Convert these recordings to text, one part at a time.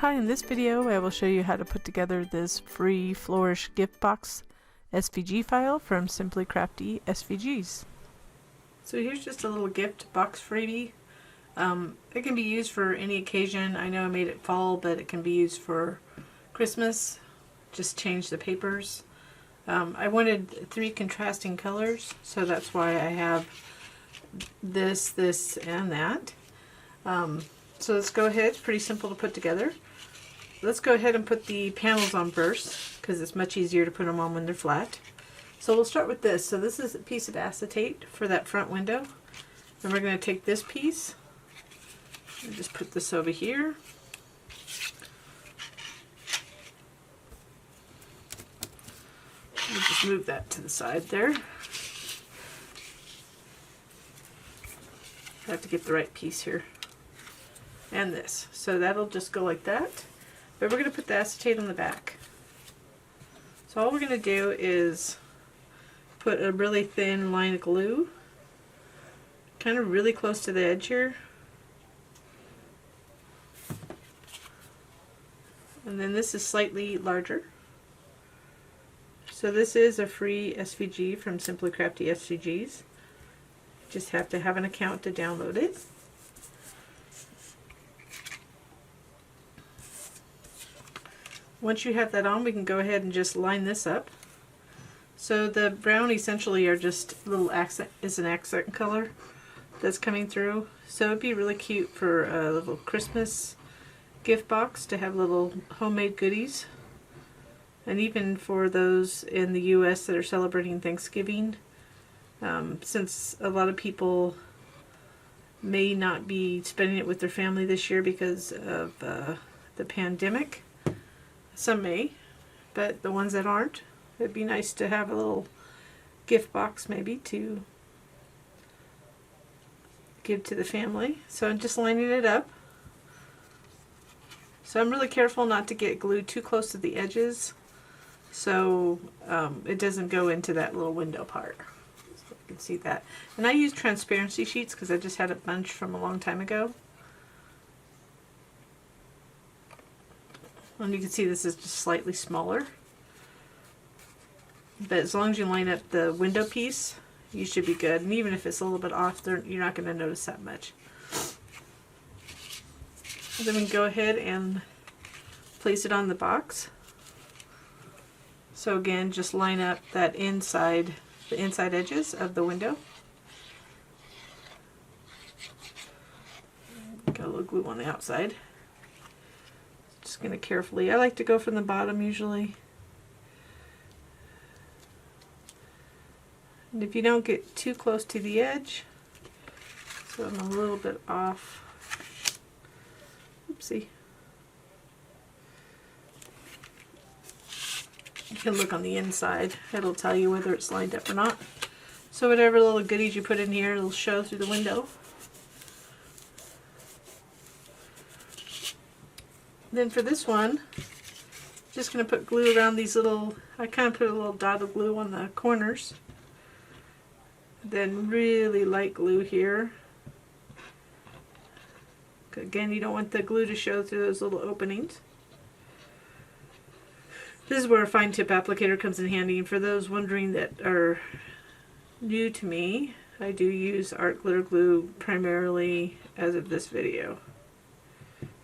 Hi, in this video I will show you how to put together this free Flourish gift box SVG file from Simply Crafty SVGs. So here's just a little gift box freebie. It can be used for any occasion. I know I made it fall, but it can be used for Christmas. Just change the papers. I wanted 3 contrasting colors, so that's why I have this, and that. So let's go ahead. It's pretty simple to put together. Let's go ahead and put the panels on first, because it's much easier to put them on when they're flat. So we'll start with this. So this is a piece of acetate for that front window. And we're going to take this piece and just put this over here. We'll just move that to the side there. I have to get the right piece here. And this. So that'll just go like that. But we're going to put the acetate on the back. So all we're going to do is put a really thin line of glue, kind of really close to the edge here. And then this is slightly larger. So this is a free SVG from Simply Crafty SVGs. Just have to have an account to download it. Once you have that on, we can go ahead and just line this up. So the brown essentially are just little accent, is an accent color that's coming through. So it'd be really cute for a little Christmas gift box to have little homemade goodies. And even for those in the US that are celebrating Thanksgiving, since a lot of people may not be spending it with their family this year because of the pandemic. Some may, but the ones that aren't, it'd be nice to have a little gift box maybe to give to the family. So I'm just lining it up. So I'm really careful not to get glue too close to the edges so it doesn't go into that little window part. So you can see that. And I use transparency sheets because I just had a bunch from a long time ago. And you can see this is just slightly smaller. But as long as you line up the window piece, you should be good. And even if it's a little bit off, you're not going to notice that much. Then we can go ahead and place it on the box. So again, just line up that inside, the inside edges of the window. Got a little glue on the outside. Just going to carefully, I like to go from the bottom usually. And if you don't get too close to the edge, so I'm a little bit off. Oopsie. You can look on the inside. It'll tell you whether it's lined up or not. So whatever little goodies you put in here, it'll show through the window. Then for this one, just going to put glue around these little, I kind of put a little dot of glue on the corners. Then really light glue here. Again, you don't want the glue to show through those little openings. This is where a fine tip applicator comes in handy. And for those wondering that are new to me, I do use art glitter glue primarily as of this video.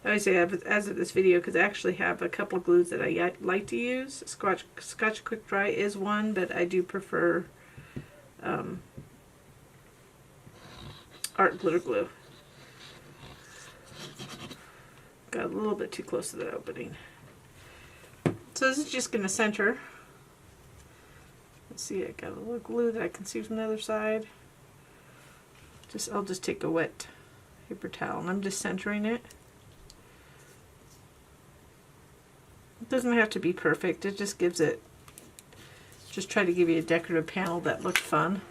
I say as of this video because I actually have a couple of glues that I like to use. Scotch Quick Dry is one, but I do prefer art glitter glue. Got a little bit too close to that opening. So this is just going to center. Let's see, I got a little glue that I can see from the other side. I'll just take a wet paper towel and I'm just centering it. It doesn't have to be perfect, it just gives it, just try to give you a decorative panel that looks fun.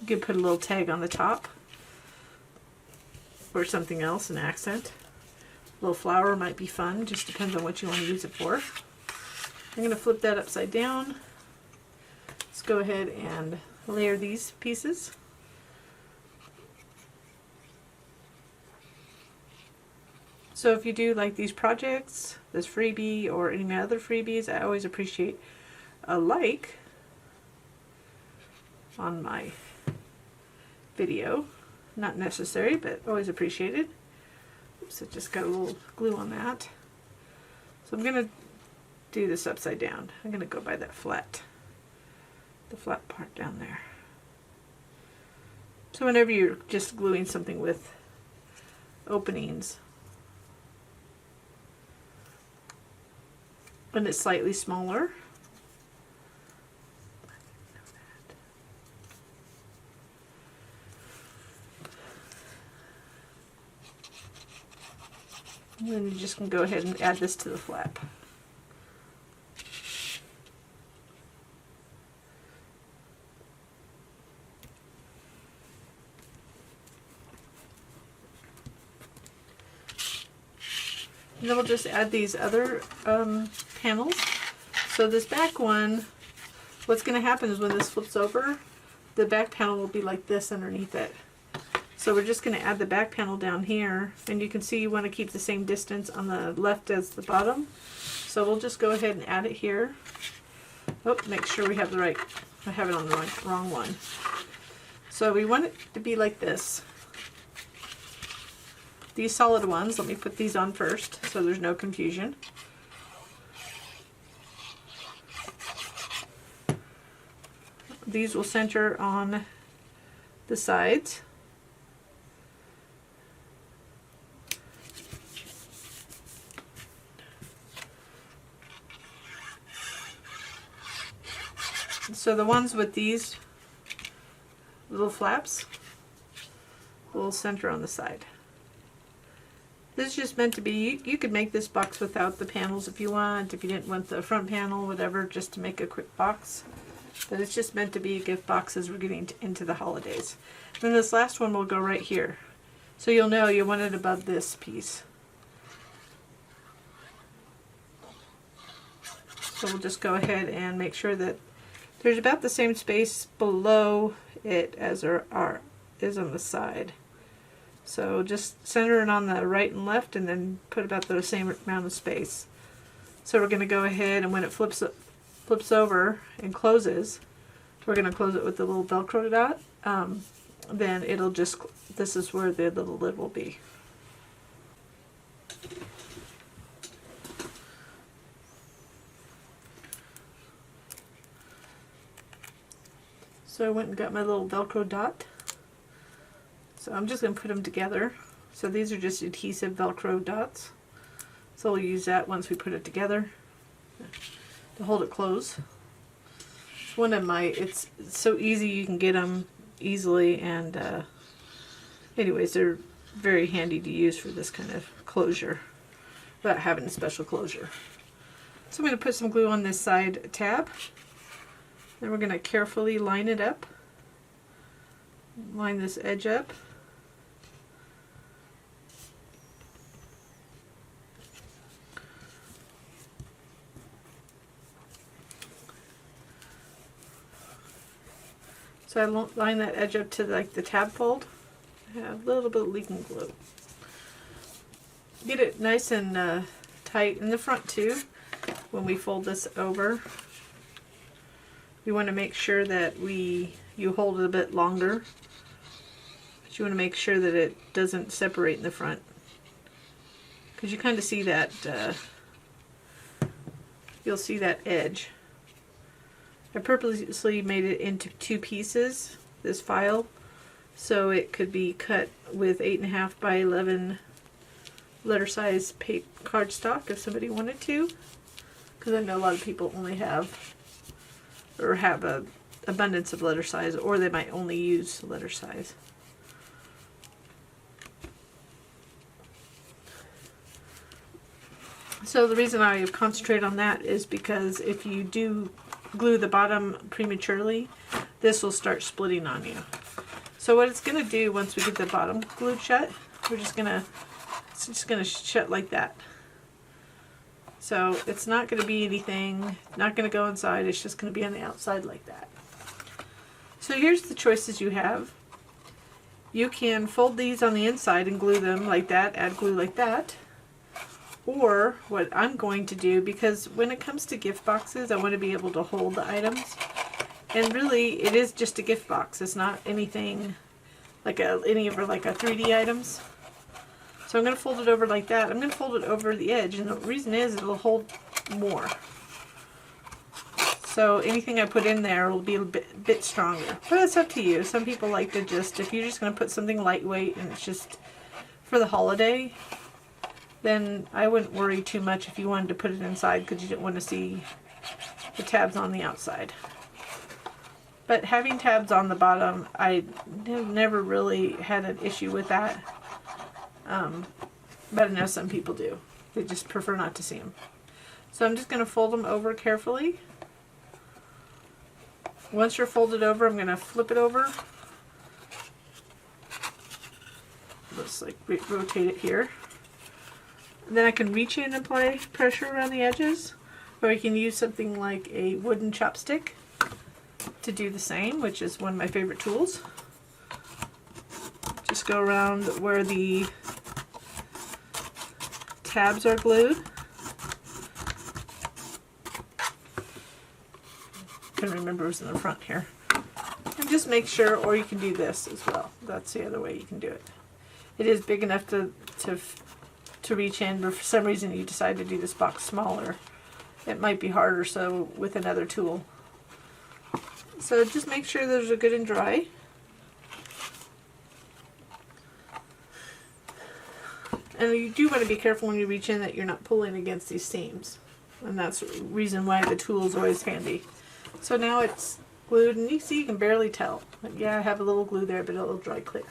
You could put a little tag on the top or something else, an accent. A little flower might be fun, just depends on what you want to use it for. I'm going to flip that upside down. Let's go ahead and layer these pieces. So if you do like these projects, this freebie, or any of my other freebies, I always appreciate a like on my video. Not necessary, but always appreciated. Oops, I just got a little glue on that. So I'm going to do this upside down. I'm going to go by that flat, the flat part down there. So whenever you're just gluing something with openings, when it's slightly smaller, and then you just can go ahead and add this to the flap. And then we'll just add these other panels. So this back one, what's going to happen is when this flips over, the back panel will be like this underneath it. So we're just going to add the back panel down here, and you can see you want to keep the same distance on the left as the bottom. So we'll just go ahead and add it here. Oh, make sure we have the right, I have it on the wrong one. So we want it to be like this. These solid ones, let me put these on first so there's no confusion. These will center on the sides. So the ones with these little flaps will center on the side. This is just meant to be, you could make this box without the panels if you want, if you didn't want the front panel, whatever, just to make a quick box. But it's just meant to be a gift box as we're getting into the holidays. And then this last one will go right here. So you'll know you want it above this piece. So we'll just go ahead and make sure that there's about the same space below it as there is on the side. So just center it on the right and left, and then put about the same amount of space. So we're going to go ahead, and when it flips over and closes, we're going to close it with the little Velcro dot. Then it'll just, this is where the little lid will be. So I went and got my little Velcro dot. So I'm just going to put them together. So these are just adhesive Velcro dots. So we'll use that once we put it together to hold it closed. It's one of my, it's so easy, you can get them easily, and anyways, they're very handy to use for this kind of closure without having a special closure. So I'm going to put some glue on this side tab. Then we're going to carefully line it up. Line this edge up. So I line that edge up to like the tab fold. I have a little bit of leaking glue. Get it nice and tight in the front too. When we fold this over, you want to make sure that you hold it a bit longer. But you want to make sure that it doesn't separate in the front, because you kind of see that. You'll see that edge. I purposely made it into two pieces, this file, so it could be cut with 8.5 by 11 letter size cardstock if somebody wanted to, because I know a lot of people only have, or have a abundance of letter size, or they might only use letter size. So the reason I concentrate on that is because if you do glue the bottom prematurely, this will start splitting on you. So what it's going to do once we get the bottom glued shut, it's just going to shut like that. So it's not going to be anything, not going to go inside, it's just going to be on the outside like that. So here's the choices you have. You can fold these on the inside and glue them like that, add glue like that. Or what I'm going to do, because when it comes to gift boxes, I want to be able to hold the items. And really, it is just a gift box. It's not anything like any of our like a 3D items. So I'm going to fold it over like that. I'm going to fold it over the edge, and the reason is it'll hold more. So anything I put in there will be a bit stronger. But it's up to you. Some people like to just, if you're just going to put something lightweight and it's just for the holiday, then I wouldn't worry too much if you wanted to put it inside because you didn't want to see the tabs on the outside. But having tabs on the bottom, I have never really had an issue with that. But I know some people do. They just prefer not to see them. So I'm just going to fold them over carefully. Once you're folded over, I'm going to flip it over. Just like rotate it here. And then I can reach in and apply pressure around the edges, or I can use something like a wooden chopstick to do the same, which is one of my favorite tools. Just go around where the tabs are glued. I can remember it was in the front here. And just make sure, or you can do this as well. That's the other way you can do it. It is big enough to reach in, but for some reason you decide to do this box smaller. It might be harder so with another tool. So just make sure those are good and dry. And you do want to be careful when you reach in that you're not pulling against these seams. And that's the reason why the tool is always handy. So now it's glued, and you see you can barely tell. But yeah, I have a little glue there, but it'll dry clear.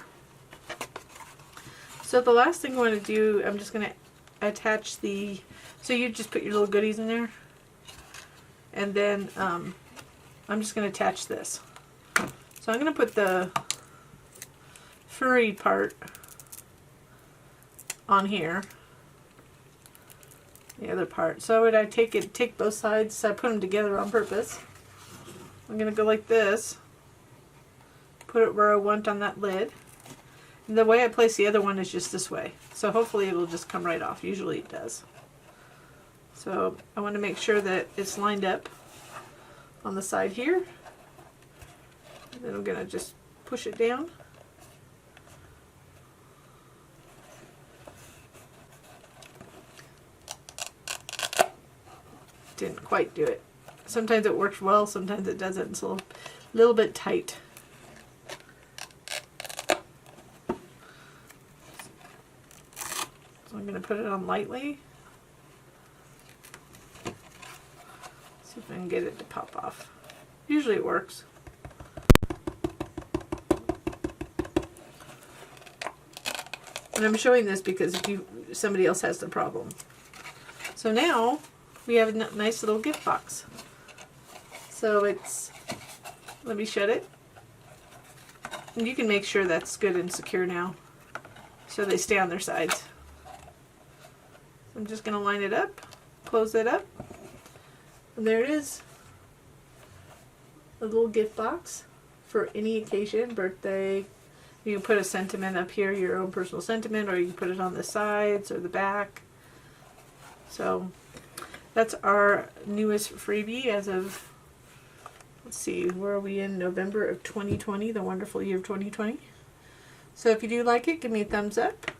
So the last thing I want to do, I'm just going to attach the, so you just put your little goodies in there. And then I'm just going to attach this. So I'm going to put the furry part on here. The other part. So I take both sides, so I put them together on purpose. I'm going to go like this. Put it where I want on that lid. And the way I place the other one is just this way. So hopefully it will just come right off. Usually it does. So I want to make sure that it's lined up on the side here. And then I'm going to just push it down. Didn't quite do it. Sometimes it works well, sometimes it doesn't. It's a little bit tight. So I'm going to put it on lightly. See if I can get it to pop off. Usually it works. And I'm showing this because if somebody else has the problem. So now we have a nice little gift box. So it's, let me shut it. And you can make sure that's good and secure now, so they stay on their sides. I'm just going to line it up, close it up, and there it is. A little gift box for any occasion, birthday. You can put a sentiment up here, your own personal sentiment, or you can put it on the sides or the back. So that's our newest freebie as of, let's see, where are we in November of 2020, the wonderful year of 2020. So if you do like it, give me a thumbs up,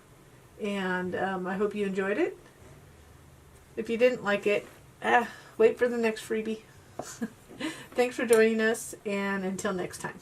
and I hope you enjoyed it. If you didn't like it, wait for the next freebie. Thanks for joining us, and until next time.